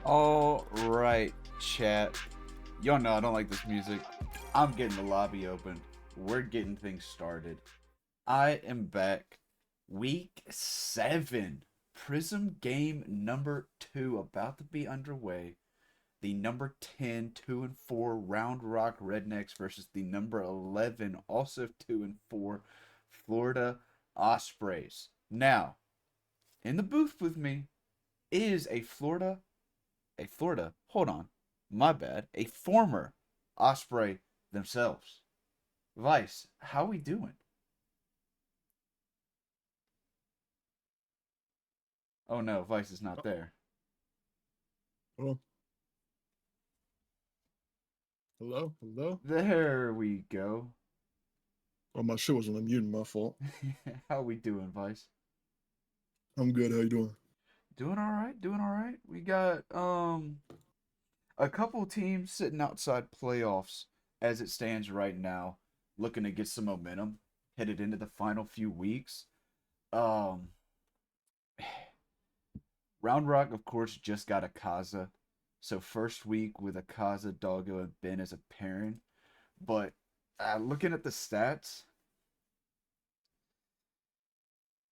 All right, chat. Y'all know I don't like this music. I'm getting the lobby open. We're getting things started. I am back. Week 7. Prism game number 2 about to be underway. The number 10, 2 and 4 Round Rock Rednecks versus the number 11, also 2 and 4 Florida Ospreys. Now, in the booth with me is hold on, my bad, a former Osprey themselves. Vice, how we doing? Oh no, Vice is not there. Hello, hello. There we go. Oh, my shit wasn't unmuted. My fault. How we doing, Vice? I'm good. How you doing? Doing all right, doing all right. We got a couple teams sitting outside playoffs as it stands right now, looking to get some momentum headed into the final few weeks. Um Round Rock, of course, just got a Kaza. So first week with a Kaza, Doggo, and Ben as a pairing. But looking at the stats,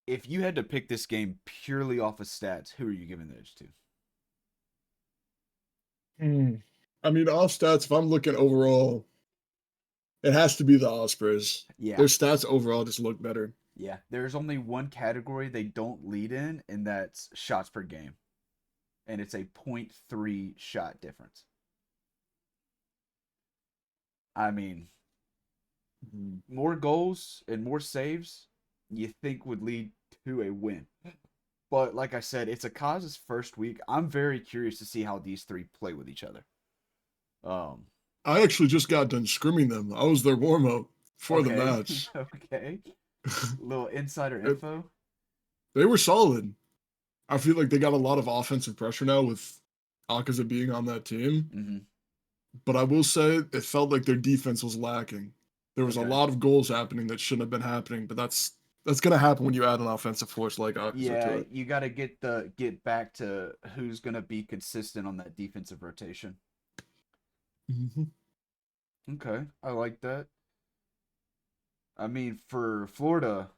if you had to pick this game purely off of stats, who are you giving the edge to? Hmm. I mean, off stats. If I'm looking overall, it has to be the Ospreys. Yeah, Their stats overall just look better. yeah. There's only one category they don't lead in, and that's shots per game. And it's a .3 shot difference. I mean, Mhm. more goals and more saves you think would lead to a win. But like I said, it's Akaza's first week. I'm very curious to see how these three play with each other. Um, I actually just got done scrimming them. I was their warm up for the okay, match. okay. Little insider It- info. they were solid. I feel like they got a lot of offensive pressure now with Akaza being on that team. Hmm. But I will say it felt like their defense was lacking. There was a Okay. lot of goals happening that shouldn't have been happening, but that's gonna happen when you add an offensive force like Akaza to Yeah, it. you got to get back to who's gonna be consistent on that defensive rotation. Mhm. Okay, I like that. I mean, for Florida,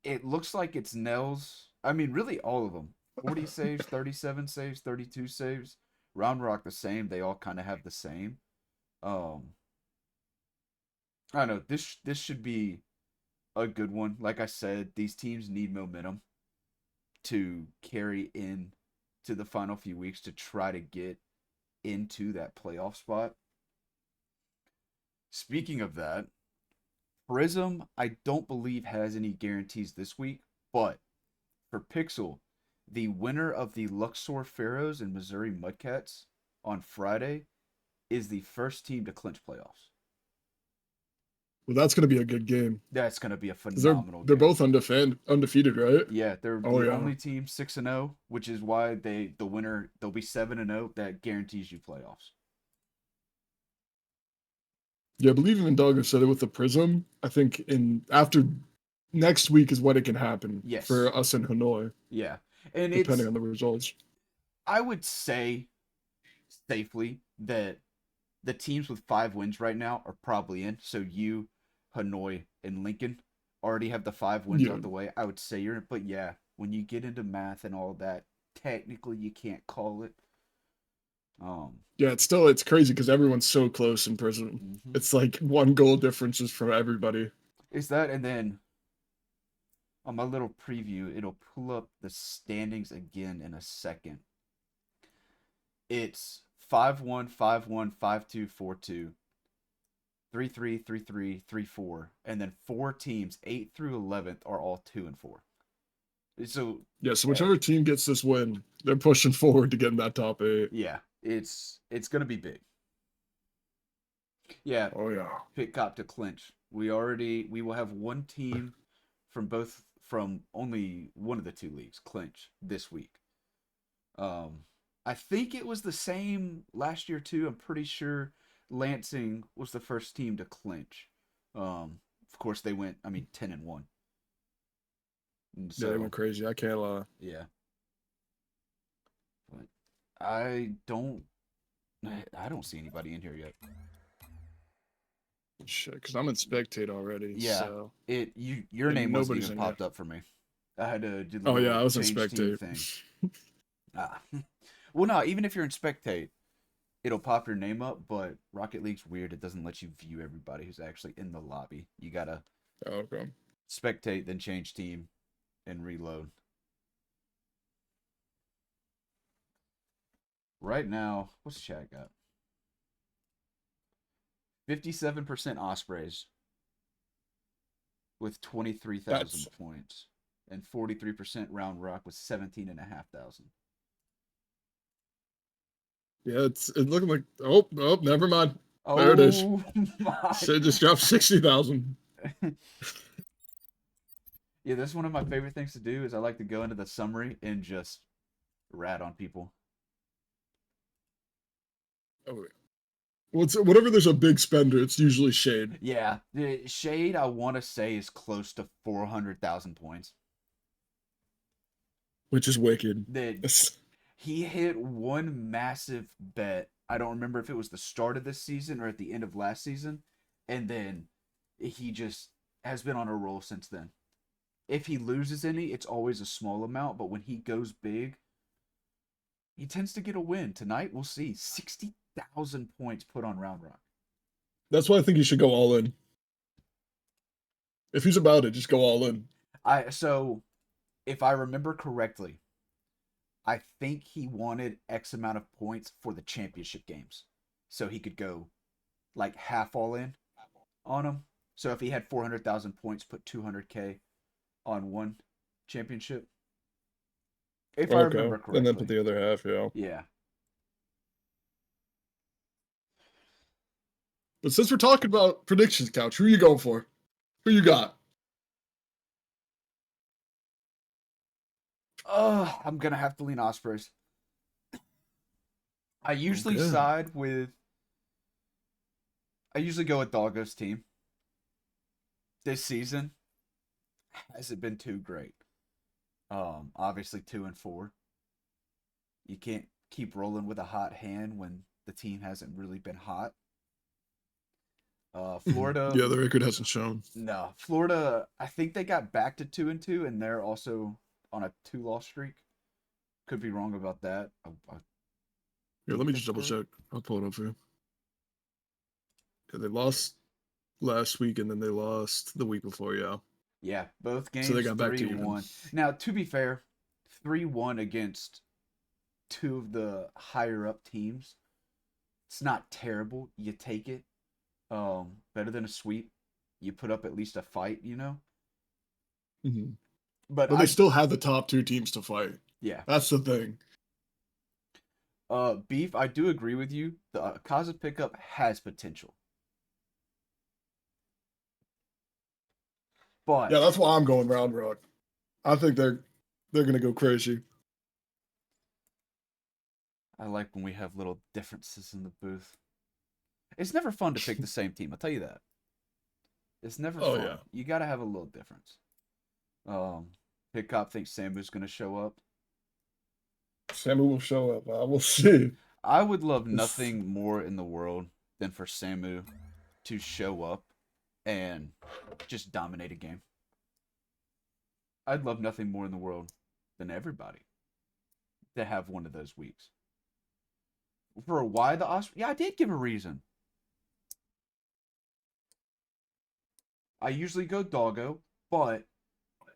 it looks like it's Nels. I mean, really all of them. 40 saves, 37 saves, 32 saves. Round Rock the same. They all kind of have the same. Um, I don't know. This should be a good one. Like I said, these teams need momentum to carry in to the final few weeks to try to get into that playoff spot. Speaking of that, Prism, I don't believe has any guarantees this week, but for Pixel, the winner of the Luxor Pharaohs and Missouri Mudcats on Friday is the first team to clinch playoffs. Well, that's gonna be a good game That's going to be a because they're phenomenal they're game. both undefeated, right? Yeah, they're Oh the yeah, only team 6-0, which is why the winner they'll be 7-0. That guarantees you playoffs. yeah. I believe even Doug said it with the Prism. I think in after next week is when it can happen Yes, for us in Hanoi, yeah, and depending it's on the results. I would say safely that the teams with 5 wins right now are probably in. So you, Hanoi, and Lincoln already have the 5 wins Yeah, out the way. I would say you're in, but yeah, when you get into math and all that, technically you can't call it. Um, yeah. It's crazy because everyone's so close in Prism. mhm. It's like one goal differences from everybody. Is that and then on my little preview, it'll pull up the standings again in a second. It's 5-1, 5-1, 5-2, 4-2, 3-3, 3-3, 3-4, and then four teams, 8 through 11th, are all 2 and 4. So, Yeah, so uh, whichever team gets this win, they're pushing forward to get in that top eight. yeah, it's gonna be big. Yeah, Oh yeah. pick cop to clinch. We will have one team from only one of the two leagues clinch this week. Um, I think it was the same last year too. I'm pretty sure Lansing was the first team to clinch. Of course they went. I mean, 10-1. And Yeah, they so went crazy. I can't lie. yeah, I don't. I don't see anybody in here yet. Shit, because I'm in spectate already, Yeah, so your and name wasn't nobody's even in yet. popped up for me. I had to do the Oh yeah, little I was in change team spectate. thing. Ah. Well, no, even if you're in spectate, it'll pop your name up, but Rocket League's weird. It doesn't let you view everybody who's actually in the lobby. You gotta Oh, okay. spectate, then change team, and reload. Right now, what's chat got? 57% Ospreys with 23,000 That's points, and 43% Round Rock with 17,500. yeah. It's looking like oh never mind. There it is. Oh my Shit just dropped 60,000. Yeah, that's one of my favorite things to do is I like to go into the summary and just rat on people. Oh, whatever. There's a big spender. It's usually Shade, Yeah, the Shade I want to say is close to 400,000 points. which is wicked. That he hit one massive bet. I don't remember if it was the start of this season or at the end of last season, and then he just has been on a roll since then. If he loses any, it's always a small amount, but when he goes big, he tends to get a win. Tonight, we'll see 60,000 points put on Round Rock. That's why I think he should go all in. If he's about it, just go all in. So if I remember correctly, I think he wanted X amount of points for the championship games. So he could go like half all in on them. So if he had 400,000 points, put 200K on one championship. If I Okay, remember and then put correctly. the other half. Yeah. Yeah. But since we're talking about predictions, couch, who are you going for? Who you got? I'm going to have to lean Ospreys. I usually Okay. side with. I usually go with Doggo's team. This season hasn't been too great. Obviously 2-4. You can't keep rolling with a hot hand when the team hasn't really been hot. Florida, Yeah, the record hasn't shown. no, Florida. I think they got back to 2-2, and they're also on a 2-loss streak. Could be wrong about that. I Here, let think me just that's double correct. check. I'll pull it up for you. Yeah, they lost last week and then they lost the week before. Yeah, Yeah, both so they games got back to even. 3-1. Now, to be fair, 3-1 against two of the higher up teams. It's not terrible. You take it. Better than a sweep. You put up at least a fight, you know. Mm-hmm. But But they I, still have the top two teams to fight. yeah. That's the thing. Beef. I do agree with you. The Kaza pickup has potential, Yeah, but that's why I'm going Round Rock. I think they're gonna go crazy. I like when we have little differences in the booth. It's never fun to pick the same team. I'll tell you that. It's never Oh yeah, fun. You got to have a little difference. Um, Pickup thinks Samu's gonna show up. Samu will show up. I will see. I would love It's, nothing more in the world than for Samu to show up and just dominate a game. I'd love nothing more in the world than everybody to have one of those weeks. For why the Ospreys? Yeah, I did give a reason. I usually go doggo, but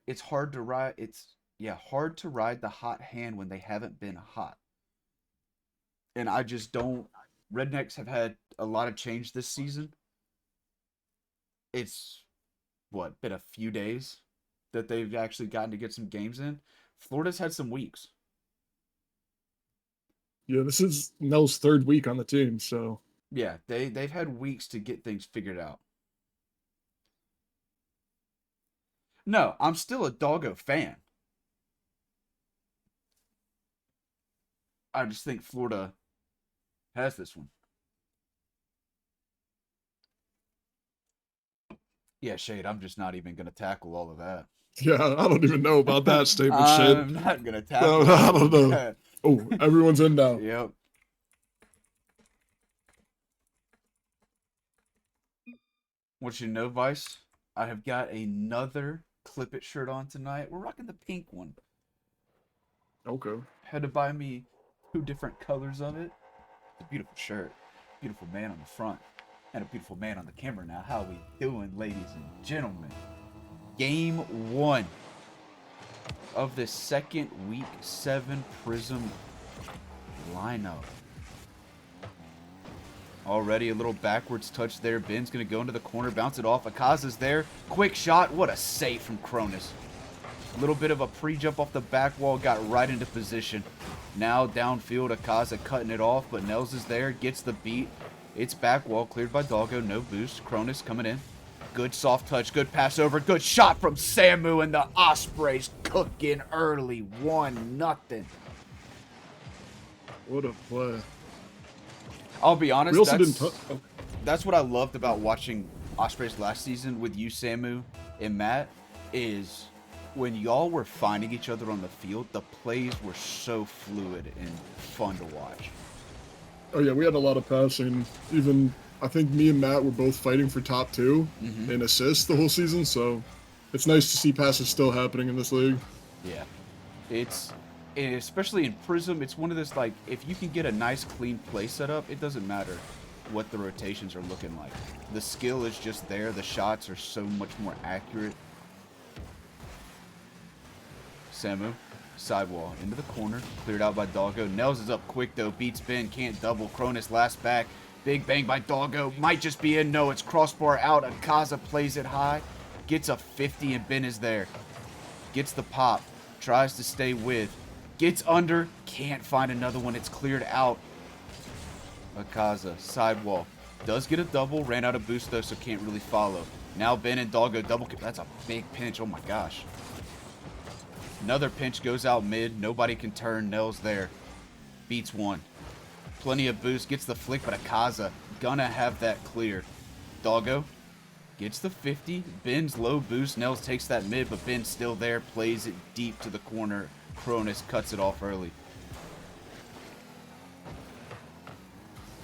it's hard to ride. It's hard to ride the hot hand when they haven't been hot. And I just don't. Rednecks have had a lot of change this season. It's what been a few days that they've actually gotten to get some games in. Florida's had some weeks. yeah, this is Nell's third week on the team, so Yeah, they've had weeks to get things figured out. No, I'm still a doggo fan. I just think Florida has this one. Yeah, Shade, I'm just not even gonna tackle all of that. yeah, I don't even know about that statement, shit. I'm not gonna No, tackle I all don't of know. that. Oh, everyone's in now. Yep. Want you to know, Vice? I have got another Clip It shirt on tonight. We're rocking the pink one. Okay. Had to buy me 2 different colors of it. It's a beautiful shirt. Beautiful man on the front. And a beautiful man on the camera now. How we doing, ladies and gentlemen? Game 1 of the second week 7 Prism lineup. Already a little backwards touch there. Ben's going to go into the corner, bounce it off. Akaza's there. Quick shot. What a save from Cronus. A little bit of a pre-jump off the back wall. Got right into position. Now downfield, Akaza cutting it off, but Nels is there. Gets the beat. It's back wall cleared by Doggo. No boost. Cronus coming in. Good soft touch. Good pass over. Good shot from Samu, and the Ospreys cooking early. 1-0. What a play. I'll be honest, We also didn't. that's what I loved about watching Ospreys last season with you, Samu, and Matt, is when y'all were finding each other on the field, the plays were so fluid and fun to watch. Oh yeah, we had a lot of passing. Even I think me and Matt were both fighting for top 2 in assists the whole season, so it's nice to see passes still happening in this league. Yeah. And especially in Prism, it's one of those, like, if you can get a nice clean play set up, it doesn't matter what the rotations are looking like. The skill is just there. The shots are so much more accurate. Samu, sidewall, into the corner, cleared out by Doggo. Nels is up quick, though. Beats Ben, can't double. Cronus last back. Big bang by Doggo. Might just be in. No, it's crossbar out. Akaza plays it high. Gets a 50, and Ben is there. Gets the pop. Tries to stay with. Gets under. Can't find another one. It's cleared out. Akaza, sidewall. Does get a double. Ran out of boost, though, so can't really follow. Now Ben and Doggo double. That's a big pinch. Oh, my gosh. Another pinch goes out mid. Nobody can turn. Nels there. Beats one. Plenty of boost. Gets the flick, but Akaza gonna have that clear. Doggo gets the 50. Ben's low boost. Nels takes that mid, but Ben's still there. Plays it deep to the corner. Cronus cuts it off early.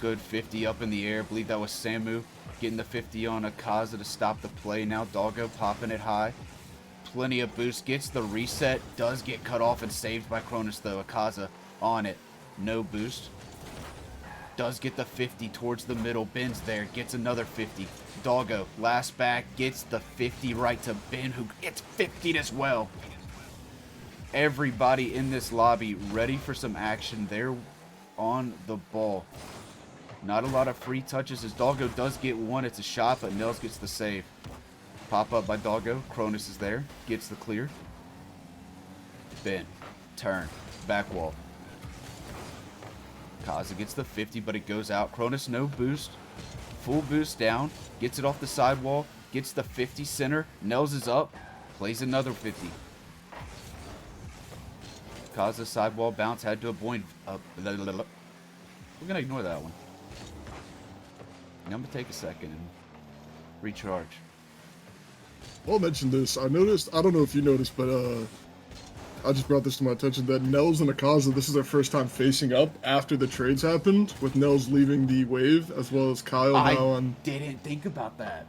Good 50 up in the air. I believe that was Samu getting the 50 on Akaza to stop the play. Now Doggo popping it high. Plenty of boost. Gets the reset. Does get cut off and saved by Cronus, though. Akaza on it. No boost. Does get the 50 towards the middle. Ben's there. Gets another 50. Doggo, last back. Gets the 50 right to Ben, who gets 50'd as well. Everybody in this lobby ready for some action. They're on the ball. Not a lot of free touches as Doggo does get one. It's a shot, but Nels gets the save. Pop up by Doggo. Cronus is there. Gets the clear. Ben. Turn. Back wall. Kaza gets the 50, but it goes out. Cronus, no boost. Full boost down. Gets it off the sidewall. Gets the 50 center. Nels is up. Plays another 50. Kaza sidewall bounce. Had to avoid. We're going to ignore that one. I'm going to take a second and recharge. I'll mention this. I noticed, I don't know if you noticed, but I just brought this to my attention that Nels and Akaza, this is their first time facing up after the trades happened, with Nels leaving the wave, as well as Kyle now on. I didn't think about that.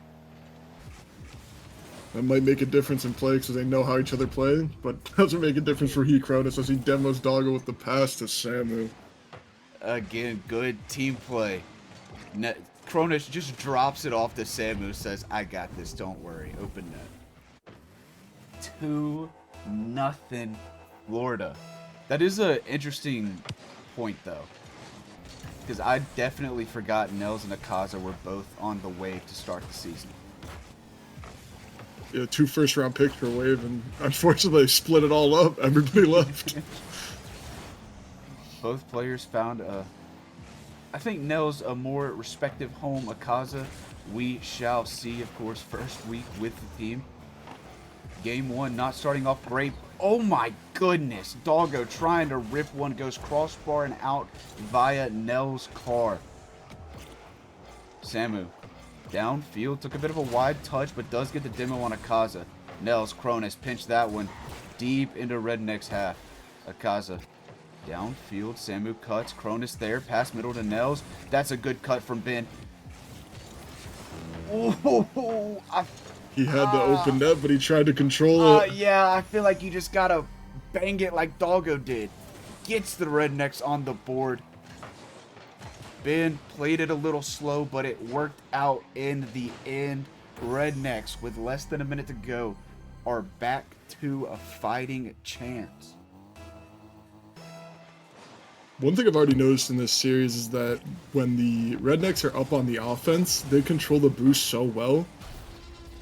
That might make a difference in play because they know how each other play, but doesn't make a difference for Cronus as he demos Doggo with the pass to Samu. Again, good team play. Cronus just drops it off to Samu, says, I got this, don't worry. Open net. 2-0 Florida. That is an interesting point, though. Because I definitely forgot Nels and Akaza were both on the wave to start the season. Yeah, 2 first-round picks per wave, and unfortunately they split it all up. Everybody left. Both players found I think Nels a more respective home. Akaza, we shall see, of course, first week with the team. Game 1 not starting off great. Oh my goodness. Doggo trying to rip one. Goes crossbar and out via Nels' car. Samu. Downfield. Took a bit of a wide touch, but does get the demo on Akaza. Nels, Cronus, pinched that one deep into Rednecks half. Akaza Downfield, Samu cuts. Cronus there. Pass middle to Nels. That's a good cut from Ben. Oh, He had the open net, but he tried to control it. yeah, I feel like you just gotta bang it like Doggo did. Gets the Rednecks on the board. Ben played it a little slow, but it worked out in the end. Rednecks, with less than a minute to go, are back to a fighting chance. One thing I've already noticed in this series is that when the Rednecks are up on the offense, they control the boost so well.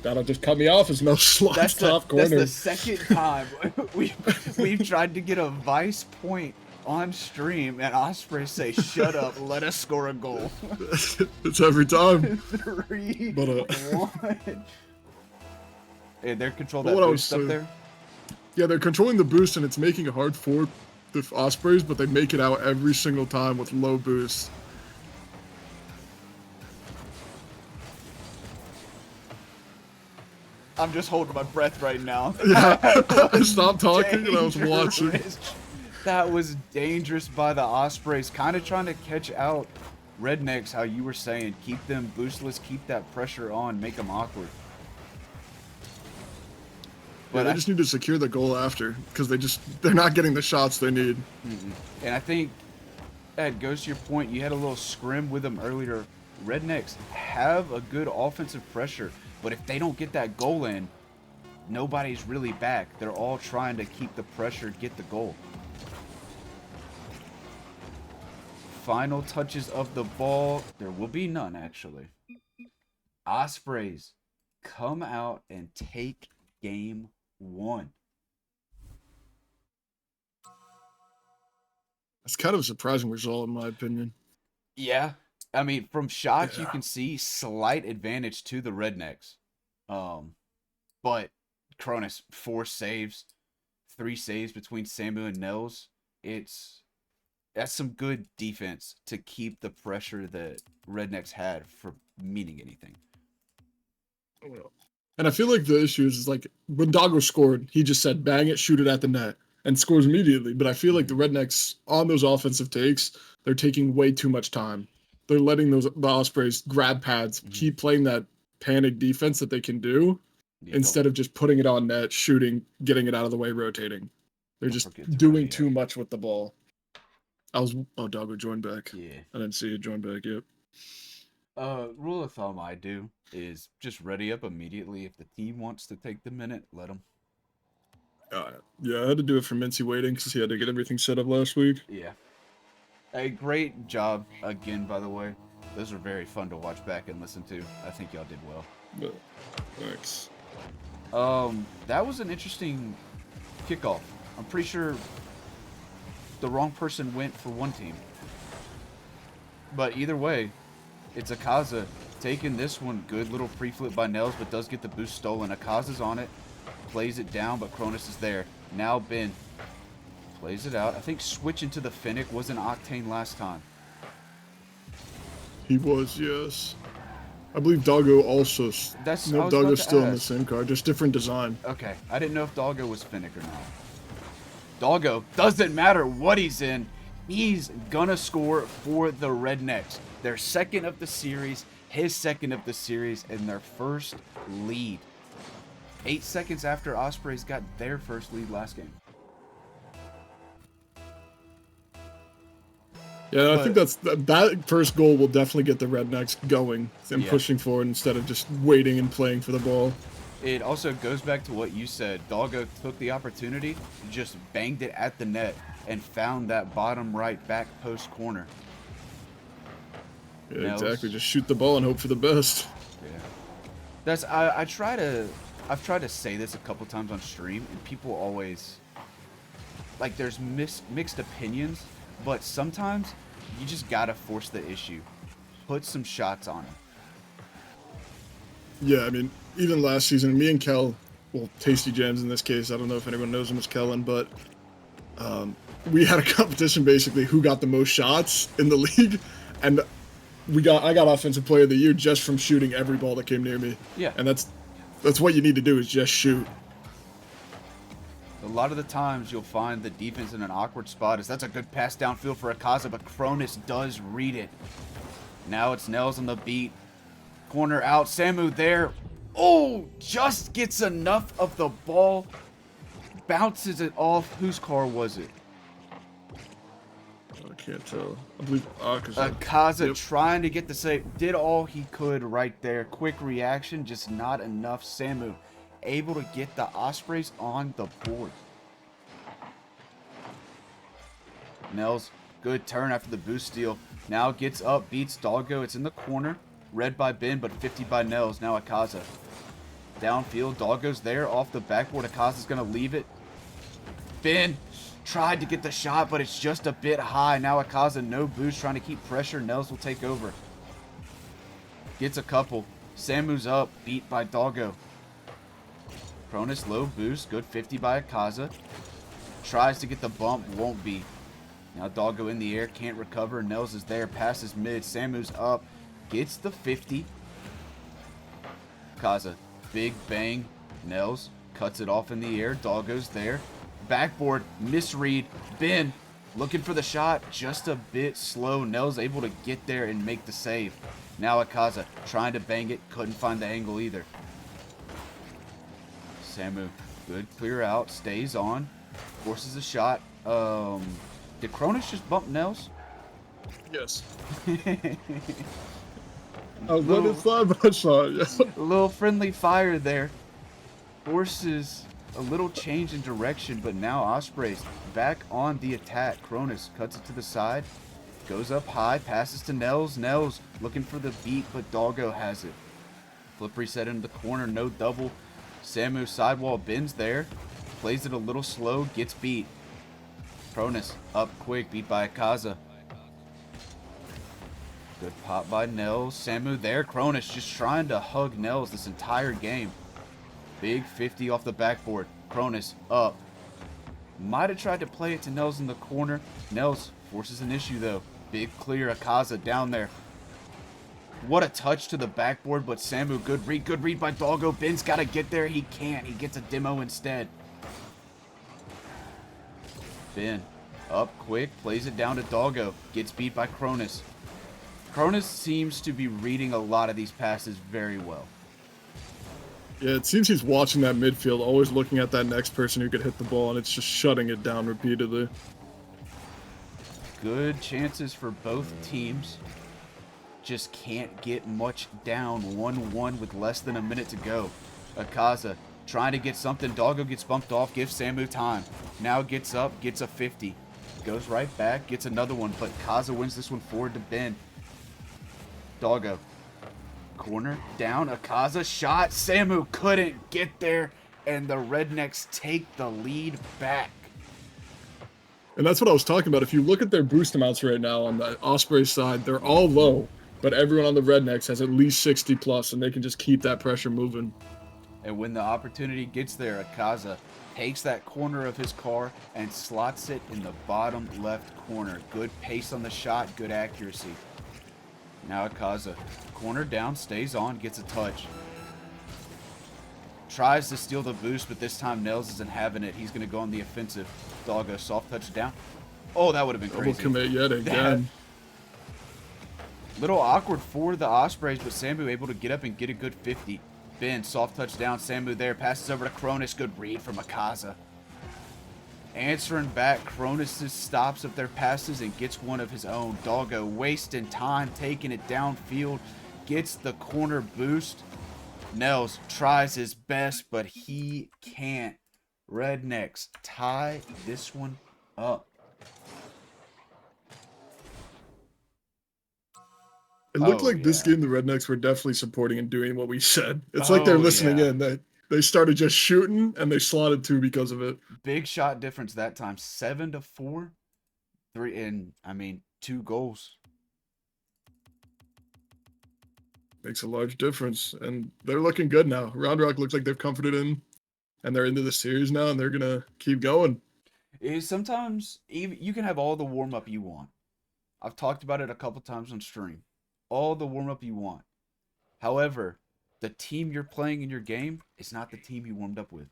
That'll just cut me off as Mel slides top corner. That's the second time we've tried to get a vice point on stream, and Ospreys say, "Shut up, let us score a goal." It's every time. 3, But, 1. Hey, they're controlling that boost up there. Yeah, they're controlling the boost, and it's making it hard for the Ospreys, but they make it out every single time with low boost. I'm just holding my breath right now. Yeah, I stopped talking and I was watching. That was dangerous by the Ospreys, kind of trying to catch out Rednecks, how you were saying. Keep them boostless, keep that pressure on, make them awkward. But they just need to secure the goal after, because they're not getting the shots they need. And I think, Ed, goes to your point, you had a little scrim with them earlier. Rednecks have a good offensive pressure, but if they don't get that goal in, nobody's really back. They're all trying to keep the pressure, get the goal. Final touches of the ball. There will be none, actually. Ospreys come out and take game 1. That's kind of a surprising result, in my opinion. Yeah. I mean, from shots, you can see slight advantage to the Rednecks. But Cronus, 4 saves, 3 saves between Samu and Nels. That's some good defense to keep the pressure that Rednecks had from meaning anything. And I feel like the issue is like when Doggo scored, he just said, "Bang it, shoot it at the net," and scores immediately. But I feel like the Rednecks on those offensive takes, they're taking way too much time. They're letting the Ospreys grab pads, keep playing that panic defense that they can do, instead of just putting it on net, shooting, getting it out of the way, rotating. They're just doing too much with the ball. Doggo joined back. Yeah. I didn't see it join back yet. Rule of thumb I do is just ready up immediately. If the team wants to take the minute, let them. Yeah, I had to do it for Mincy waiting because he had to get everything set up last week. Yeah. A great job again, by the way. Those are very fun to watch back and listen to. I think y'all did well. Thanks. That was an interesting kickoff. I'm pretty sure the wrong person went for one team. But either way, it's Akaza taking this one. Good little pre-flip by Nels, but does get the boost stolen. Akaza's on it. Plays it down, but Cronus is there. Now Ben plays it out. I think switching to the Finnick was an Octane last time. He was, yes. I believe Doggo also. No, Doggo's still on the same card, just different design. Okay, I didn't know if Doggo was Finnick or not. Doggo, doesn't matter what he's in, he's gonna score for the Rednecks. Their second of the series, his second of the series, and their first lead. 8 seconds after Ospreys got their first lead last game. Yeah, I think that first goal will definitely get the Rednecks going and pushing forward instead of just waiting and playing for the ball. It also goes back to what you said. Doggo took the opportunity, just banged it at the net, and found that bottom right back post corner. Yeah, exactly. Just shoot the ball and hope for the best. Yeah. I've tried to say this a couple times on stream, and people always, like, there's mixed opinions, but sometimes you just gotta force the issue. Put some shots on it. Yeah, I mean, even last season, me and Kel, well, Tasty Jams in this case, I don't know if anyone knows him as Kellen, but we had a competition basically who got the most shots in the league, and I got Offensive Player of the Year just from shooting every ball that came near me. Yeah. And that's what you need to do is just shoot. A lot of the times you'll find the defense in an awkward spot as that's a good pass downfield for Akaza, but Cronus does read it. Now it's Nels on the beat. Corner out. Samu there. Oh, just gets enough of the ball. Bounces it off. Whose car was it? I can't tell. I believe Akaza. Akaza trying to get the save. Did all he could right there. Quick reaction, just not enough. Samu able to get the Ospreys on the board. Nels, good turn after the boost steal. Now gets up, beats Doggo. It's in the corner. Red by Ben, but 50 by Nels. Now Akaza. Downfield, Doggo's there. Off the backboard, Akaza's going to leave it. Ben tried to get the shot, but it's just a bit high. Now Akaza, no boost, trying to keep pressure. Nels will take over. Gets a couple. Samu's up, beat by Doggo. Cronus, low boost. Good 50 by Akaza. Tries to get the bump, won't be. Now Doggo in the air, can't recover. Nels is there, passes mid. Samu's up, gets the 50. Akaza, big bang. Nels cuts it off in the air. Doggo's there. Backboard, misread. Ben looking for the shot, just a bit slow. Nels able to get there and make the save. Now Akaza trying to bang it, couldn't find the angle either. Samu, good clear out, stays on, forces a shot. Did Cronus just bump Nels? Yes. I was letting it slide, but I saw it. Yeah. A little friendly fire there. Forces a little change in direction, but now Ospreys back on the attack. Cronus cuts it to the side, goes up high, passes to Nels. Nels looking for the beat, but Doggo has it. Flip reset into the corner, no double. Samu sidewall bends there, plays it a little slow, gets beat. Cronus up quick, beat by Akaza. Good pop by Nels. Samu there. Cronus just trying to hug Nels this entire game. Big 50 off the backboard. Cronus up. Might have tried to play it to Nels in the corner. Nels forces an issue though. Big clear. Akaza down there. What a touch to the backboard, but Samu, good read by Doggo. Ben's got to get there. He can't. He gets a demo instead. Ben up quick, plays it down to Doggo. Gets beat by Cronus. Cronus seems to be reading a lot of these passes very well. Yeah, it seems he's watching that midfield, always looking at that next person who could hit the ball, and it's just shutting it down repeatedly. Good chances for both teams. Just can't get much down. 1-1 with less than a minute to go. Akaza trying to get something. Doggo gets bumped off, gives Samu time. Now gets up, gets a 50. Goes right back, gets another one, but Akaza wins this one forward to Ben. Doggo. Corner, down, Akaza, shot. Samu couldn't get there, and the Rednecks take the lead back. And that's what I was talking about. If you look at their boost amounts right now on the Osprey side, they're all low, but everyone on the Rednecks has at least 60 plus, and they can just keep that pressure moving. And when the opportunity gets there, Akaza takes that corner of his car and slots it in the bottom left corner. Good pace on the shot, good accuracy. Now Akaza, corner down, stays on, gets a touch. Tries to steal the boost, but this time Nels isn't having it. He's going to go on the offensive. Doggo, soft touch down. Oh, that would have been crazy. Double commit yet again. Little awkward for the Ospreys, but Samu able to get up and get a good 50. Ben, soft touch down. Samu there, passes over to Cronus. Good read from Akaza. Answering back, Cronus just stops up their passes and gets one of his own. Doggo wasting time, taking it downfield, gets the corner boost. Nels tries his best, but he can't. Rednecks tie this one up. It looked like this game the Rednecks were definitely supporting and doing what we said. It's like they're listening in. They started just shooting, and they slotted two because of it. Big shot difference that time. 7-4. 2 goals. Makes a large difference. And they're looking good now. Round Rock looks like they're comforted in, and they're into the series now, and they're going to keep going. Sometimes you can have all the warm-up you want. I've talked about it a couple times on stream. All the warm-up you want. However, the team you're playing in your game is not the team you warmed up with.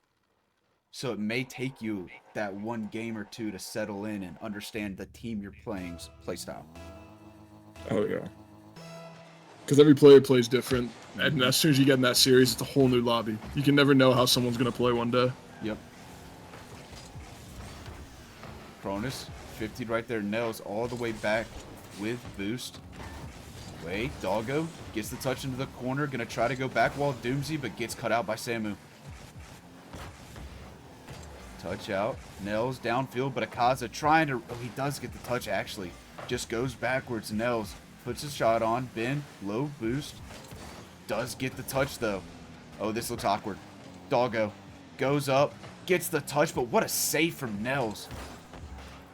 So it may take you that one game or two to settle in and understand the team you're playing's play style. Oh yeah. Because every player plays different, and as soon as you get in that series, it's a whole new lobby. You can never know how someone's gonna play one day. Yep. Cronus, 50 right there, nails all the way back with boost. Wait, Doggo gets the touch into the corner, gonna try to go back wall Doomsy, but gets cut out by Samu. Touch out, Nels downfield, but Akaza trying to, oh, he does get the touch actually. Just goes backwards, Nels puts a shot on, Ben, low boost. Does get the touch though. Oh, this looks awkward. Doggo goes up, gets the touch, but what a save from Nels.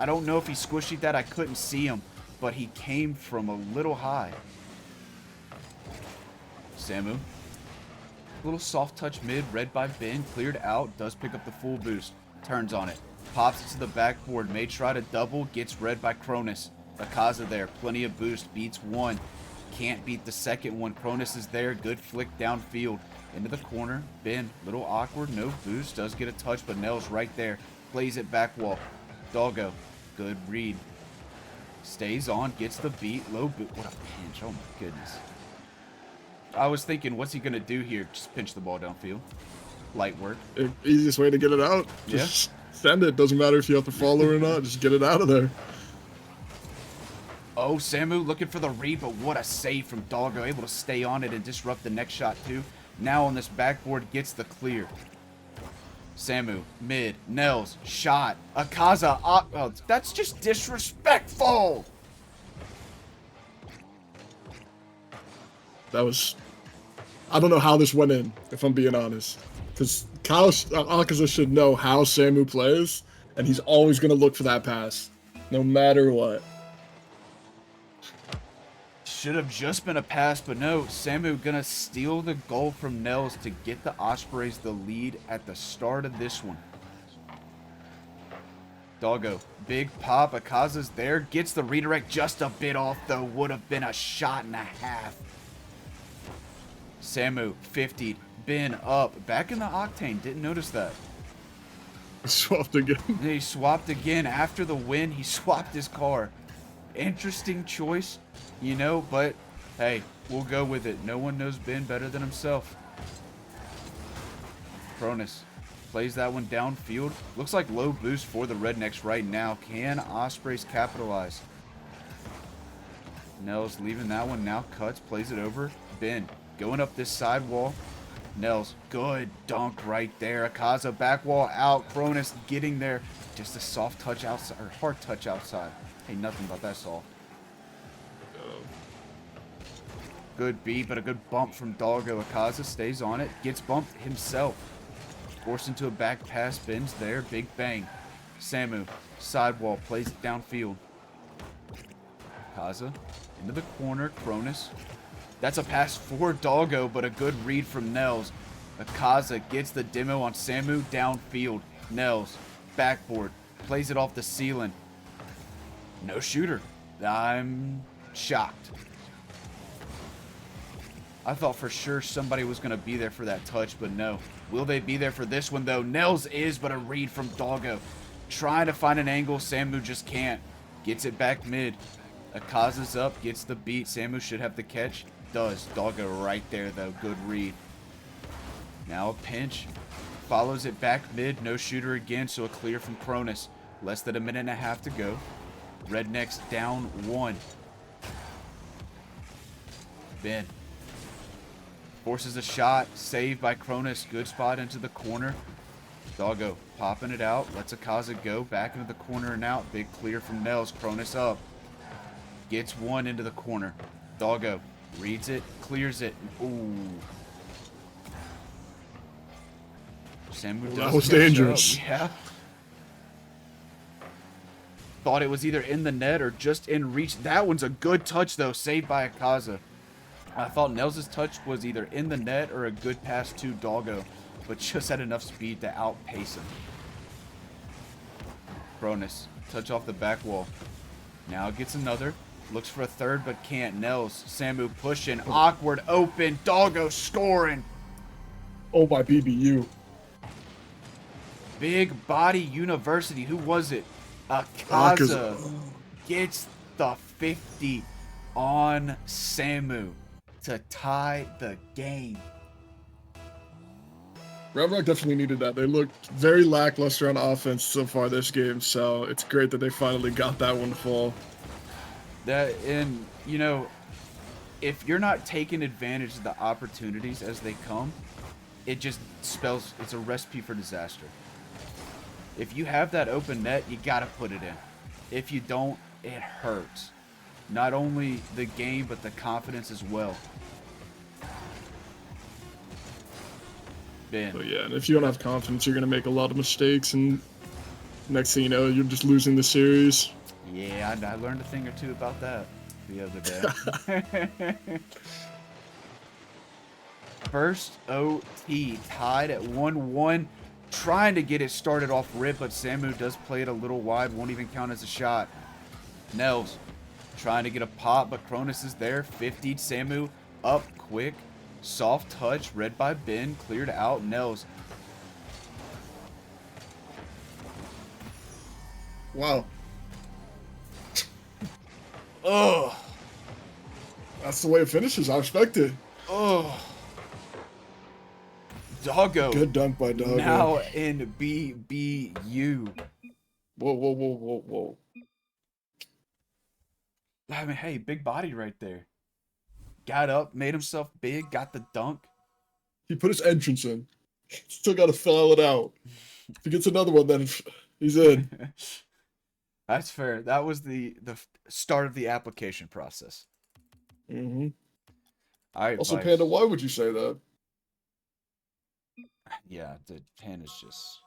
I don't know if he squished that, I couldn't see him, but he came from a little high. Samu. Little soft touch mid, read by Ben, cleared out, does pick up the full boost. Turns on it. Pops it to the backboard, may try to double, gets read by Cronus. Akaza there, plenty of boost, beats one. Can't beat the second one. Cronus is there, good flick downfield. Into the corner, Ben, little awkward, no boost, does get a touch, but Nell's right there. Plays it back wall. Doggo, good read. Stays on, gets the beat, low boot. What a pinch, oh my goodness. I was thinking, what's he going to do here? Just pinch the ball downfield. Light work. Easiest way to get it out. Just send it. Doesn't matter if you have to follow or not. Just get it out of there. Oh, Samu looking for the read, but what a save from Doggo. Able to stay on it and disrupt the next shot too. Now on this backboard gets the clear. Samu, mid, Nels, shot. Akaza, oh, that's just disrespectful. That was... I don't know how this went in, if I'm being honest. Because Akaza should know how Samu plays, and he's always going to look for that pass, no matter what. Should have just been a pass, but no. Samu gonna steal the goal from Nels to get the Ospreys the lead at the start of this one. Doggo, big pop. Akaza's there, gets the redirect just a bit off though. Would have been a shot and a half. Samu, 50'd, Ben up, back in the octane, didn't notice that. He swapped again. He swapped again after the win, he swapped his car. Interesting choice, you know, but hey, we'll go with it. No one knows Ben better than himself. Cronus plays that one downfield. Looks like low boost for the Rednecks right now. Can Ospreys capitalize? Nels leaving that one now, cuts, plays it over. Ben going up this side wall. Nels, good dunk right there. Akaza back wall out. Cronus getting there. Just a soft touch outside, or hard touch outside. Hey, nothing about that soft. Good beat, but a good bump from Doggo. Akaza stays on it. Gets bumped himself. Forced into a back pass. Ben's there. Big bang. Samu, sidewall, plays it downfield. Akaza into the corner. Cronus. That's a pass for Doggo, but a good read from Nels. Akaza gets the demo on Samu downfield. Nels, backboard, plays it off the ceiling. No shooter. I'm shocked. I thought for sure somebody was going to be there for that touch, but no. Will they be there for this one, though? Nels is, but a read from Doggo. Trying to find an angle. Samu just can't. Gets it back mid. Akaza's up, gets the beat. Samu should have the catch. Does. Doggo right there, though. Good read. Now a pinch. Follows it back mid. No shooter again, so a clear from Cronus. Less than a minute and a half to go. Rednecks down one. Ben. Forces a shot. Saved by Cronus. Good spot into the corner. Doggo popping it out. Lets Akaza go. Back into the corner and out. Big clear from Nels. Cronus up. Gets one into the corner. Doggo reads it. Clears it. Ooh. Samu does That was catch dangerous. up. Yeah. Thought it was either in the net or just in reach. That one's a good touch, though. Saved by Akaza. I thought Nels' touch was either in the net or a good pass to Doggo, but just had enough speed to outpace him. Cronus, touch off the back wall. Now gets another. Looks for a third, but can't. Nels, Samu pushing. Awkward, open. Doggo scoring. Oh, my BBU. Big Body University. Who was it? Akaza. Akaza gets the 50 on Samu to tie the game. Red Rock definitely needed that. They looked very lackluster on offense so far this game, so it's great that they finally got that one to fall. And you know, if you're not taking advantage of the opportunities as they come, it just spells it's a recipe for disaster. If you have that open net, you gotta put it in. If you don't, it hurts. Not only the game, but the confidence as well. Ben. But yeah, and if you don't have confidence, you're gonna make a lot of mistakes, and next thing you know, you're just losing the series. Yeah, I learned a thing or two about that the other day. First OT tied at 1-1. Trying to get it started off rip, but Samu does play it a little wide. Won't even count as a shot. Nels trying to get a pop, but Cronus is there. 50'd Samu up quick. Soft touch, read by Ben. Cleared out. Nels. Wow. Ugh. That's the way it finishes. I respect it. Ugh. Doggo. Good dunk by Doggo. Now in BBU. Whoa, whoa, whoa, whoa, whoa. I mean, hey, big body right there. Got up, made himself big, got the dunk. He put his entrance in. Still got to fill it out. If he gets another one, then he's in. That's fair. That was the start of the application process. Mm-hmm. All right, Also, Vice. Panda, why would you say that? Yeah, the 10 is just...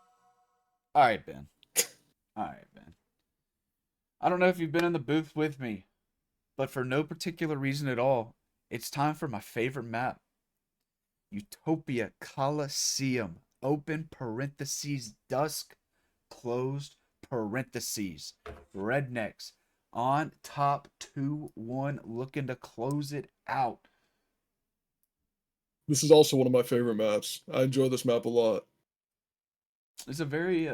All right, Ben. All right, Ben. I don't know if you've been in the booth with me, but for no particular reason at all, it's time for my favorite map. Utopia Coliseum. Open parentheses, dusk, closed parentheses. Rednecks on top 2-1, looking to close it out. This is also one of my favorite maps. I enjoy this map a lot. It's a very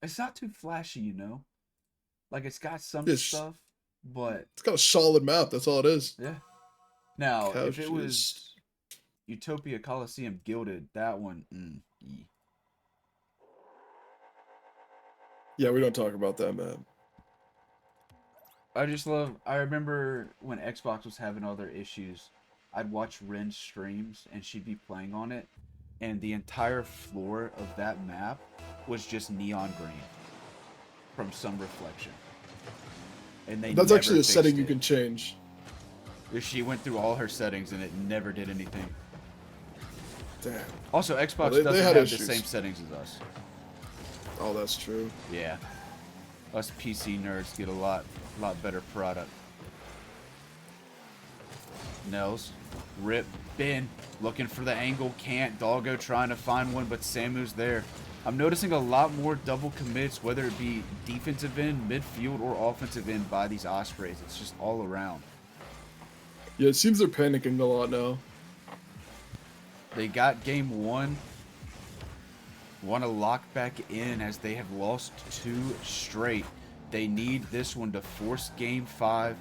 it's not too flashy, you know. Like it's got some stuff, but it's got a solid map. That's all it is. Yeah. Now, Couches. if it was Utopia Coliseum Gilded, that one, Yeah, we don't talk about that map. I remember when Xbox was having all their issues, I'd watch Ren's streams and she'd be playing on it, and the entire floor of that map was just neon green from some reflection. And that's actually a setting you can change. She went through all her settings and it never did anything. Damn. Also, Xbox doesn't have the same settings as us. Oh, that's true. Yeah. Us PC nerds get a lot better product. Nels, rip, Ben, looking for the angle, can't. Doggo trying to find one, but Samu's there. I'm noticing a lot more double commits, whether it be defensive end, midfield, or offensive end by these Ospreys. It's just all around. Yeah, it seems they're panicking a lot now. They got game one. Want to lock back in as they have lost 2 straight. They need this one to force game 5,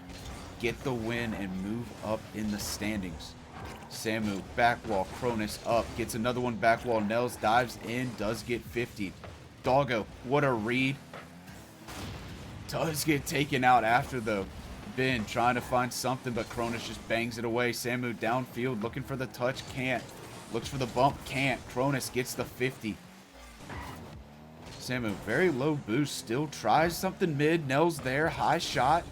get the win, and move up in the standings. Samu, back wall, Cronus up, gets another one back wall. Nels dives in, does get 50. Doggo, what a read. Does get taken out after though. Ben trying to find something, but Cronus just bangs it away. Samu downfield, looking for the touch, can't. Looks for the bump, can't. Cronus gets the 50. Samu, very low boost, still tries something mid. Nels there, high shot.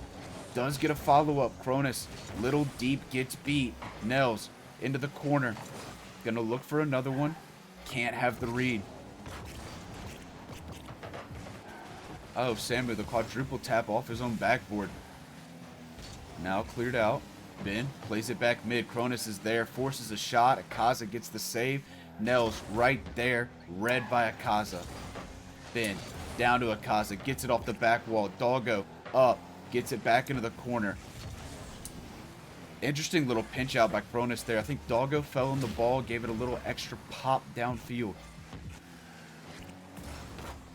Does get a follow-up. Cronus, little deep, gets beat. Nels, into the corner. Gonna look for another one. Can't have the read. Oh, Samu, the quadruple tap off his own backboard. Now cleared out. Ben plays it back mid. Cronus is there, forces a shot. Akaza gets the save. Nels right there, read by Akaza. Ben down to Akaza, gets it off the back wall. Doggo up, gets it back into the corner. Interesting little pinch out by Cronus there. I think Doggo fell on the ball, gave it a little extra pop downfield.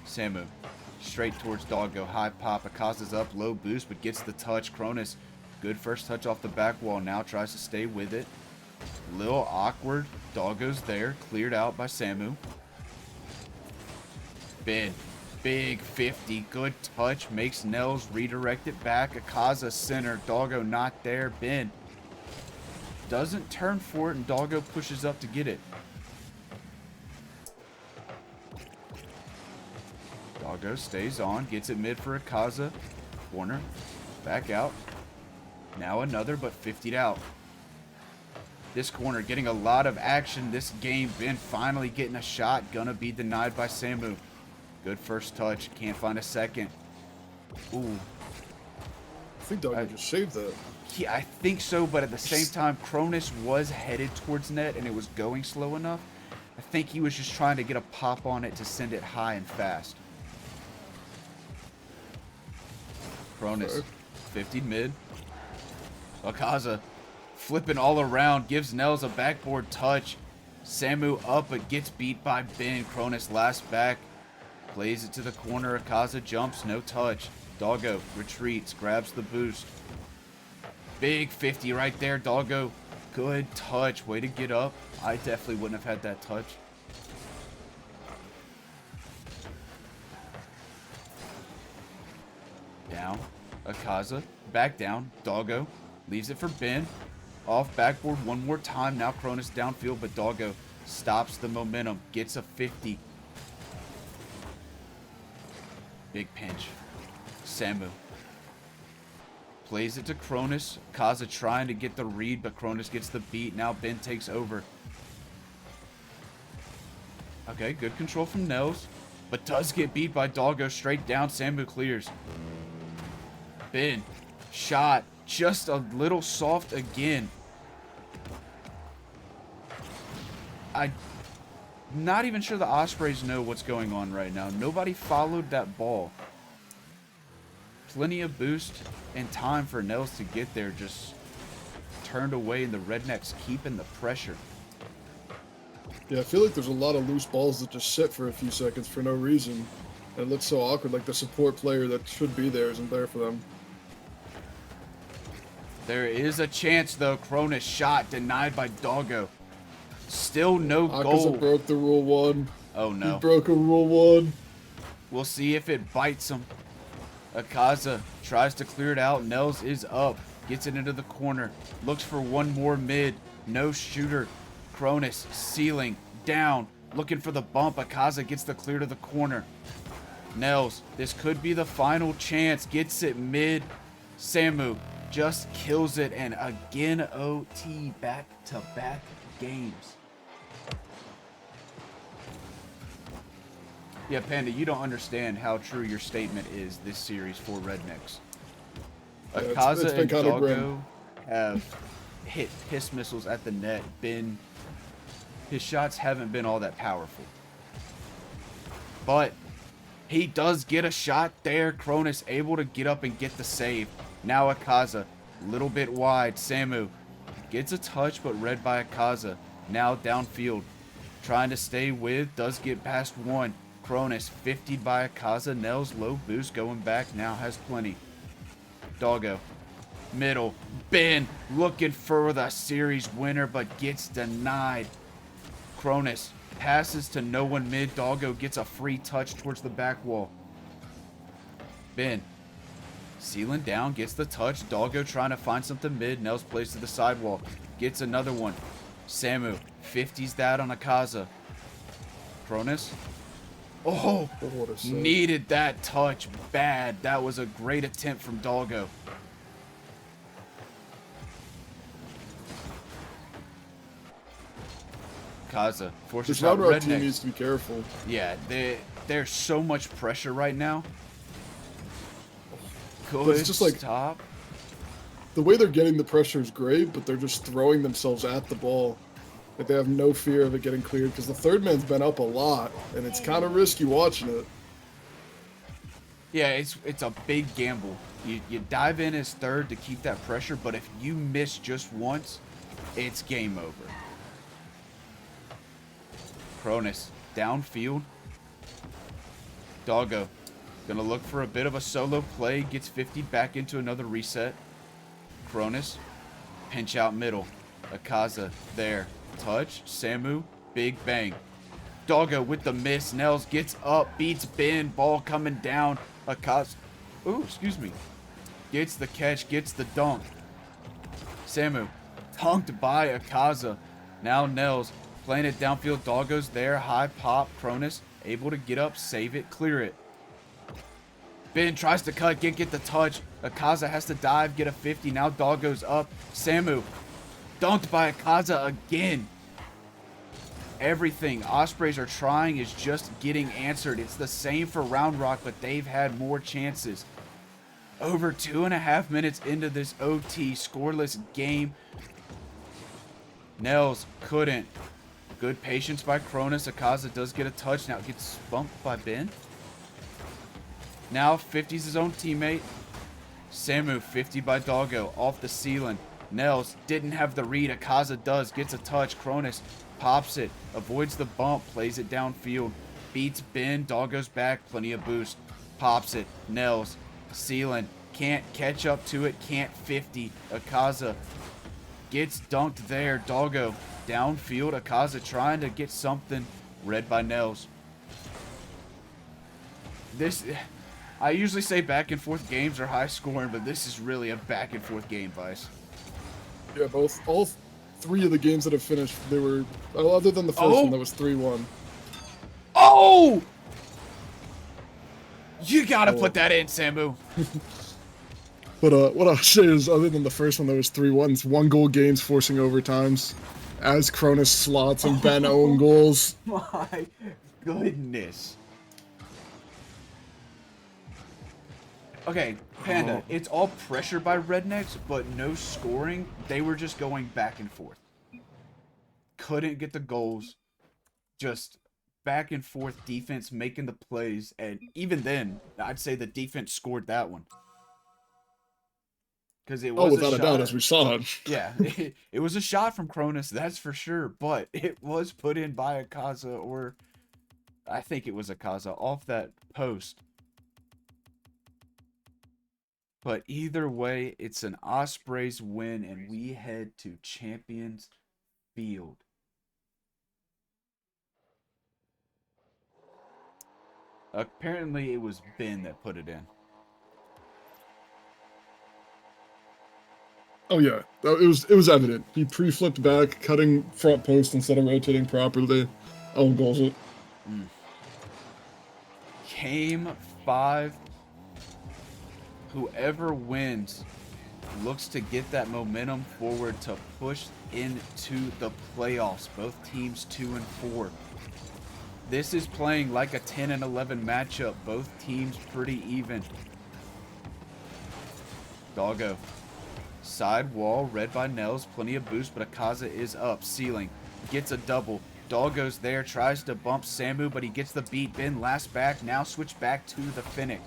Samu straight towards Doggo. High pop. Akaza's up. Low boost, but gets the touch. Cronus, good first touch off the back wall. Now tries to stay with it. Little awkward. Doggo's there. Cleared out by Samu. Ben. Big 50. Good touch. Makes Nels redirect it back. Akaza center. Doggo not there. Ben doesn't turn for it, and Doggo pushes up to get it. Doggo stays on. Gets it mid for Akaza. Corner. Back out. Now another, but 50'd out. This corner getting a lot of action this game. Ben finally getting a shot. Gonna be denied by Samu. Good first touch. Can't find a second. Ooh. I think Doggo just saved that. Yeah, I think so, but at the same time, Cronus was headed towards net and it was going slow enough. I think he was just trying to get a pop on it to send it high and fast. Cronus, 50 mid. Akaza flipping all around, gives Nels a backboard touch. Samu up, but gets beat by Ben. Cronus last back. Plays it to the corner. Akaza jumps, no touch. Doggo retreats, grabs the boost. Big 50 right there, Doggo. Good touch. Way to get up. I definitely wouldn't have had that touch. Down. Akaza. Back down. Doggo. Leaves it for Ben. Off backboard one more time. Now Cronus downfield, but Doggo stops the momentum. Gets a 50. Big pinch. Samu. Plays it to Cronus. Kaza trying to get the read, but Cronus gets the beat. Now Ben takes over. Okay, good control from Nels, but does get beat by Doggo straight down. Samu clears. Ben, shot, just a little soft again. I'm not even sure the Ospreys know what's going on right now. Nobody followed that ball. Plenty of boost and time for Nels to get there, just turned away, and the Rednecks keeping the pressure. Yeah, I feel like there's a lot of loose balls that just sit for a few seconds for no reason. And it looks so awkward, like the support player that should be there isn't there for them. There is a chance, though. Cronus shot denied by Doggo. Still no goal. Akaza broke the rule one. Oh, no. He broke a rule one. We'll see if it bites him. Akaza tries to clear it out. Nels is up. Gets it into the corner. Looks for one more mid. No shooter. Cronus ceiling. Down. Looking for the bump. Akaza gets the clear to the corner. Nels, this could be the final chance. Gets it mid. Samu just kills it. And again, OT back-to-back games. Yeah, Panda, you don't understand how true your statement is this series for Rednecks. Yeah, Akaza it's been and kinda Doggo grim. have hit piss missiles at the net. His shots haven't been all that powerful. But he does get a shot there. Cronus able to get up and get the save. Now Akaza, a little bit wide. Samu gets a touch, but read by Akaza. Now downfield, trying to stay with, does get past one. Cronus 50'd by Akaza. Nels low boost going back, now has plenty. Doggo, middle. Ben looking for the series winner, but gets denied. Cronus passes to no one mid. Doggo gets a free touch towards the back wall. Ben sealing down, gets the touch. Doggo trying to find something mid. Nels plays to the sidewall. Gets another one. Samu 50's that on Akaza. Cronus. Oh, needed that touch bad. That was a great attempt from Doggo. Kaza forces This out round team Rednecks. needs to be careful. Yeah, there's so much pressure right now. But Good it's just like stop. the way they're getting the pressure is great, but they're just throwing themselves at the ball. Like they have no fear of it getting cleared because the third man's been up a lot, and it's kind of risky watching it. Yeah, it's a big gamble. You dive in as third to keep that pressure, but if you miss just once, it's game over. Cronus downfield. Doggo. Gonna look for a bit of a solo play. Gets 50 back into another reset. Cronus. Pinch out middle. Akaza. There. Touch. Samu. Big bang. Doggo with the miss. Nels gets up. Beats Ben. Ball coming down. Akaza. Ooh, excuse me. Gets the catch. Gets the dunk. Samu. Dunked by Akaza. Now Nels. Playing it downfield. Doggo's there. High pop. Cronus. Able to get up. Save it. Clear it. Ben tries to cut, get the touch. Akaza has to dive, get a 50. Now Doggo's up. Samu dunked by Akaza again. Everything Ospreys are trying is just getting answered. It's the same for Round Rock, but they've had more chances. Over 2.5 minutes into this OT scoreless game. Nels couldn't. Good patience by Cronus. Akaza does get a touch. Now gets bumped by Ben. Now 50's his own teammate. Samu 50 by Doggo off the ceiling. Nels didn't have the read. Akaza does. Gets a touch. Cronus pops it. Avoids the bump. Plays it downfield. Beats Ben. Doggo's back. Plenty of boost. Pops it. Nels. Ceiling. Can't catch up to it. Can't 50. Akaza gets dunked there. Doggo downfield. Akaza trying to get something. Read by Nels. This... I usually say back and forth games are high scoring, but this is really a back and forth game, Vice. Yeah, all three of the games that have finished, they were, other than the first one that was 3-1. Oh! You gotta put that in, Samu. But what I'll say is, other than the first one that was 3-1, it's 1-goal games forcing overtimes. As Cronus slots and Ben own goals. My goodness. Okay, Panda, it's all pressure by Rednecks, but no scoring. They were just going back and forth. Couldn't get the goals. Just back and forth defense making the plays. And even then, I'd say the defense scored that one. Because it was without a doubt, as we saw it. Yeah, it was a shot from Cronus, that's for sure. But it was put in by Akaza, or I think it was Akaza, off that post. But either way, it's an Ospreys win, and we head to Champions Field. Apparently, it was Ben that put it in. Oh yeah, it was evident. He pre-flipped back, cutting front post instead of rotating properly. Own goals it. Game 5. Whoever wins looks to get that momentum forward to push into the playoffs. Both teams 2 and 4. This is playing like a 10 and 11 matchup. Both teams pretty even. Doggo. Side wall, read by Nels. Plenty of boost, but Akaza is up. Ceiling. Gets a double. Doggo's there. Tries to bump Samu, but he gets the beat. Ben last back. Now switch back to the Finnick.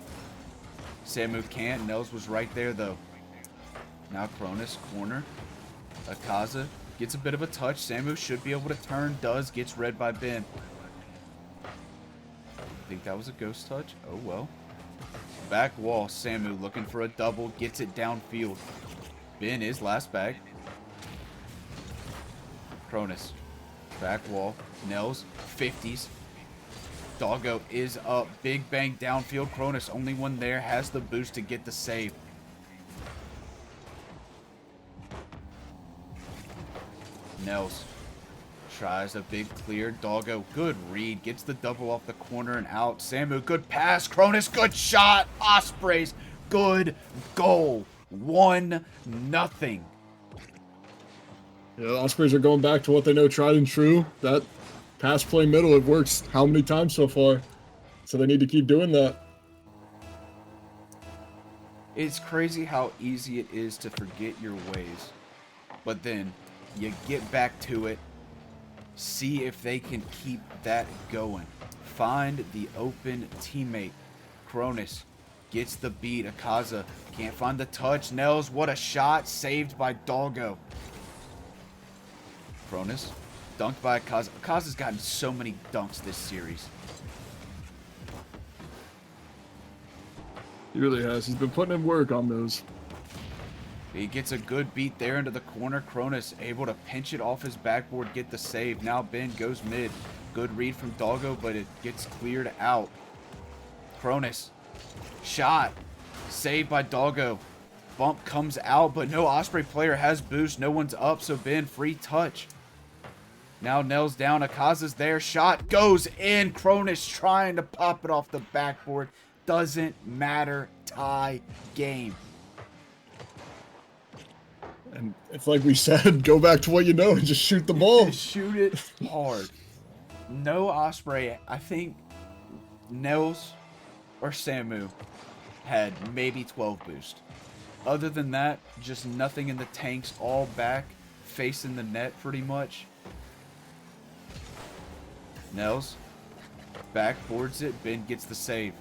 Samu can't. Nels was right there, though. Now Cronus, corner. Akaza gets a bit of a touch. Samu should be able to turn. Does. Gets read by Ben. I think that was a ghost touch. Oh, well. Back wall. Samu looking for a double. Gets it downfield. Ben is last back. Cronus. Back wall. Nels. 50s. Doggo is up. Big bang downfield. Cronus, only one there, has the boost to get the save. Nels tries a big clear. Doggo, good read. Gets the double off the corner and out. Samu, good pass. Cronus, good shot. Ospreys, good goal. 1-0. Yeah, the Ospreys are going back to what they know, tried and true. That pass play middle, it works how many times so far? So they need to keep doing that. It's crazy how easy it is to forget your ways. But then you get back to it. See if they can keep that going. Find the open teammate. Cronus gets the beat. Akaza can't find the touch. Nels, what a shot. Saved by Doggo. Cronus. Dunked by Akaza. Akaza's gotten so many dunks this series. He really has. He's been putting in work on those. He gets a good beat there into the corner. Cronus able to pinch it off his backboard, get the save. Now Ben goes mid. Good read from Doggo, but it gets cleared out. Cronus. Shot. Saved by Doggo. Bump comes out, but no Osprey player has boost. No one's up, so Ben free touch. Now Nell's down. Akaza's there. Shot goes in. Cronus trying to pop it off the backboard. Doesn't matter. Tie game. And it's like we said, go back to what you know and just shoot the ball. Shoot it hard. No Osprey. I think Nels or Samu had maybe 12 boost. Other than that, just nothing in the tanks, all back, facing the net pretty much. Nels backboards it. Ben gets the save.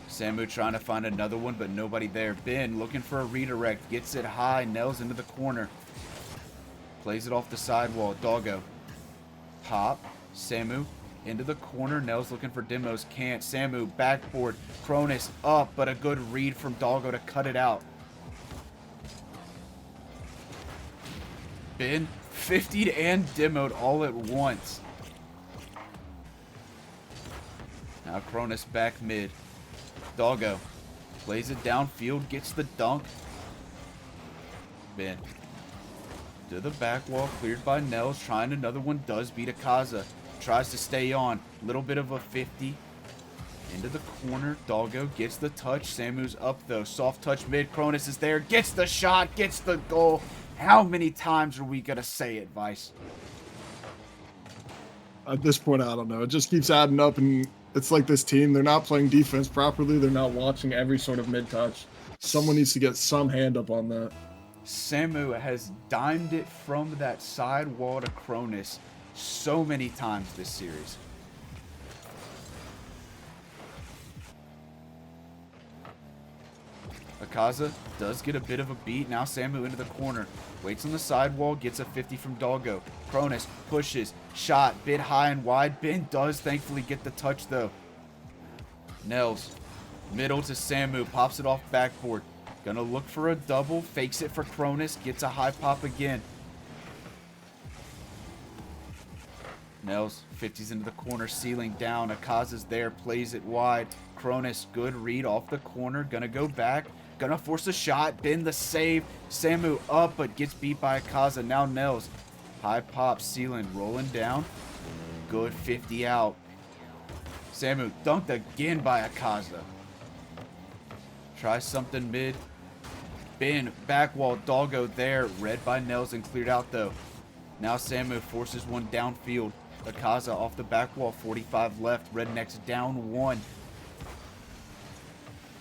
Samu trying to find another one, but nobody there. Ben looking for a redirect. Gets it high. Nels into the corner. Plays it off the sidewall. Doggo. Pop. Samu into the corner. Nels looking for demos. Can't. Samu backboard. Cronus up, but a good read from Doggo to cut it out. Ben 50'd and demoed all at once. Now Cronus back mid. Doggo plays it downfield, gets the dunk. Ben to the back wall, cleared by Nels. Trying another one, does beat Akaza. Tries to stay on. Little bit of a 50. Into the corner. Doggo gets the touch. Samu's up though. Soft touch mid. Cronus is there. Gets the shot. Gets the goal. How many times are we going to say it, Vice? At this point, I don't know. It just keeps adding up, and it's like this team, they're not playing defense properly. They're not watching every sort of mid-touch. Someone needs to get some hand up on that. Samu has dimed it from that side wall to Cronus so many times this series. Akaza does get a bit of a beat. Now Samu into the corner. Waits on the sidewall. Gets a 50 from Doggo. Cronus pushes. Shot. Bit high and wide. Ben does thankfully get the touch though. Nels. Middle to Samu. Pops it off backboard. Gonna look for a double. Fakes it for Cronus. Gets a high pop again. Nels 50s into the corner. Ceiling down. Akaza's there. Plays it wide. Cronus. Good read off the corner. Gonna go back. Gonna force a shot. Ben the save. Samu up, but gets beat by Akaza. Now Nels. High pop. Ceiling. Rolling down. Good 50 out. Samu dunked again by Akaza. Try something mid. Ben. Back wall. Doggo there. Read by Nels and cleared out though. Now Samu forces one downfield. Akaza off the back wall. 45 left. Rednecks down one.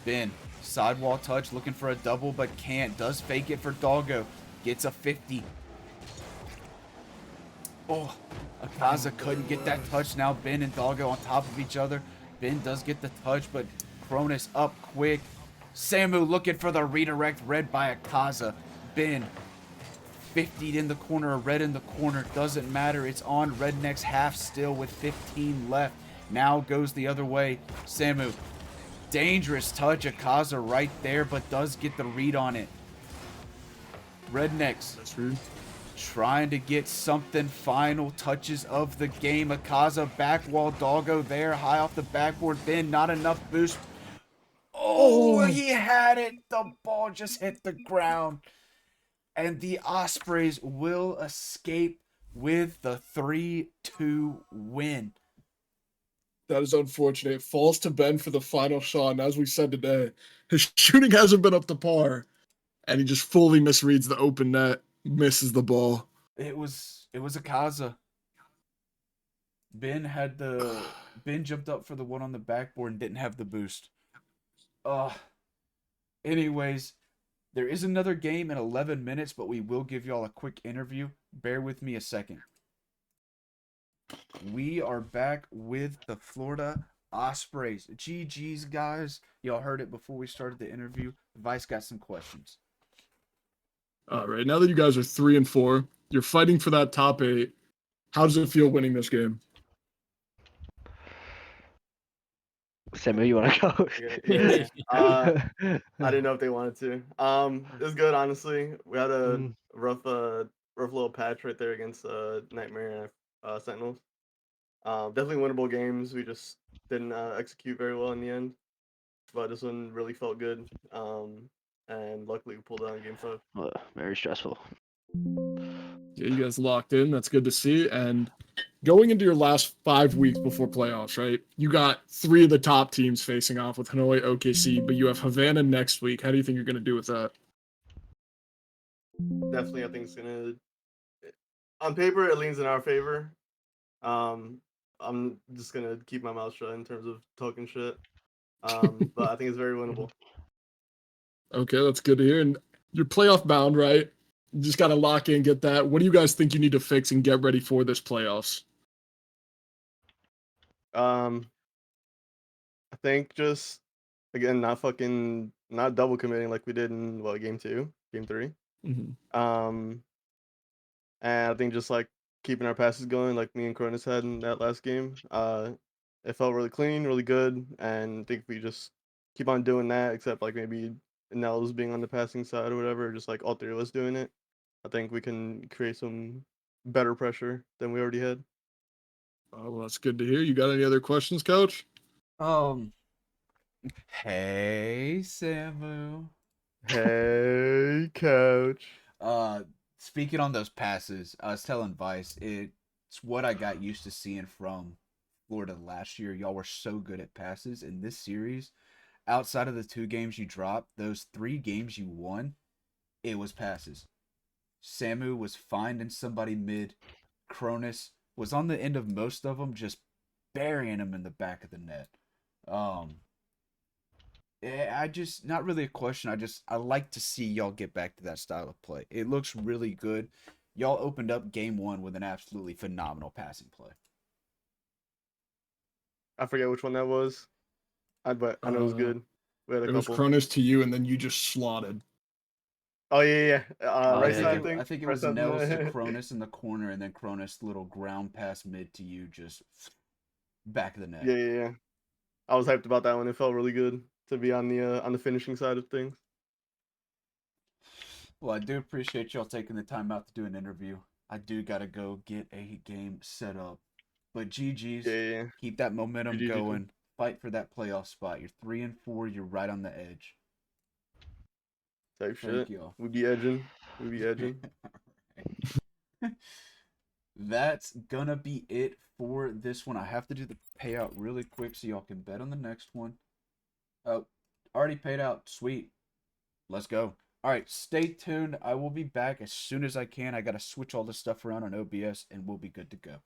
Ben. Sidewall touch, looking for a double, but can't. Does fake it for Doggo. Gets a 50. Oh, Akaza couldn't get that touch. Now Ben and Doggo on top of each other. Ben does get the touch, but Cronus up quick. Samu looking for the redirect, read by Akaza. Ben 50'd in the corner, a red in the corner. Doesn't matter. It's on Rednecks half still with 15 left. Now goes the other way. Samu. Dangerous touch. Akaza right there, but does get the read on it. Rednecks. That's rude. Trying to get something. Final touches of the game. Akaza back wall. Doggo there. High off the backboard. Ben not enough boost. Oh, he had it. The ball just hit the ground. And the Ospreys will escape with the 3-2 win. That is unfortunate. It falls to Ben for the final shot, and as we said today, his shooting hasn't been up to par, and he just fully misreads the open net, misses the ball. It was Akaza. Ben jumped up for the one on the backboard and didn't have the boost. Anyways, there is another game in 11 minutes, but we will give y'all a quick interview. Bear with me a second. We are back with the Florida Ospreys. GG's, guys. Y'all heard it before we started the interview. Vice got some questions. All right, now that you guys are 3-4, you're fighting for that top 8. How does it feel winning this game? Samuel, you want to go? Okay, yeah. I didn't know if they wanted to. It was good, honestly. We had a Mm, rough little patch right there against Nightmare and Sentinels. Definitely winnable games. We just didn't execute very well in the end, but this one really felt good. And luckily we pulled out in game 5. very stressful. Yeah, you guys locked in. That's good to see. And going into your last 5 weeks before playoffs, right? You got three of the top teams facing off with Hanoi, OKC, but you have Havana next week. How do you think you're going to do with that? Definitely, I think it's gonna. On paper, it leans in our favor. I'm just gonna keep my mouth shut in terms of talking shit. But I think it's very winnable. Okay, that's good to hear. And you're playoff bound, right? You just got to lock in, get that. What do you guys think you need to fix and get ready for this playoffs? Um, I think just again not double committing like we did in game 2, game 3. Mm-hmm. Um, and I think just like keeping our passes going like me and Cronus had in that last game. It felt really clean, really good, and I think if we just keep on doing that, except like maybe Nels being on the passing side or whatever, just like all three of us doing it, I think we can create some better pressure than we already had. Oh, well, that's good to hear. You got any other questions, Coach? Um, hey, Samu. Hey, coach. Uh, Speaking on those passes, I was telling Vice, it's what I got used to seeing from Florida last year. Y'all were so good at passes in this series. Outside of the 2 games you dropped, those 3 games you won, it was passes. Samu was finding somebody mid. Cronus was on the end of most of them, just burying them in the back of the net. Um, I just not really a question. I like to see y'all get back to that style of play. It looks really good. Y'all opened up game 1 with an absolutely phenomenal passing play. I forget which one that was. But I know it was Uh, good. We had a it was couple. Cronus to you, and then you just slotted. Oh yeah, yeah. Oh, Right yeah, side, yeah. I think. I think it Right was side. Nels to Cronus in the corner, and then Cronus little ground pass mid to you, just back of the net. Yeah, yeah, yeah. I was hyped about that one. It felt really good to be on the finishing side of things. Well, I do appreciate y'all taking the time out to do an interview. I do gotta go get a game set up. But Yeah, GG's, yeah, yeah. keep that momentum GG. going. Fight for that playoff spot. You're 3-4. You're right on the edge. Type Thank shit. y'all. We be edging. We be edging. That's gonna be it for this one. I have to do the payout really quick so y'all can bet on the next one. Oh, already paid out. Sweet. Let's go. All right, stay tuned. I will be back as soon as I can. I got to switch all this stuff around on OBS and we'll be good to go.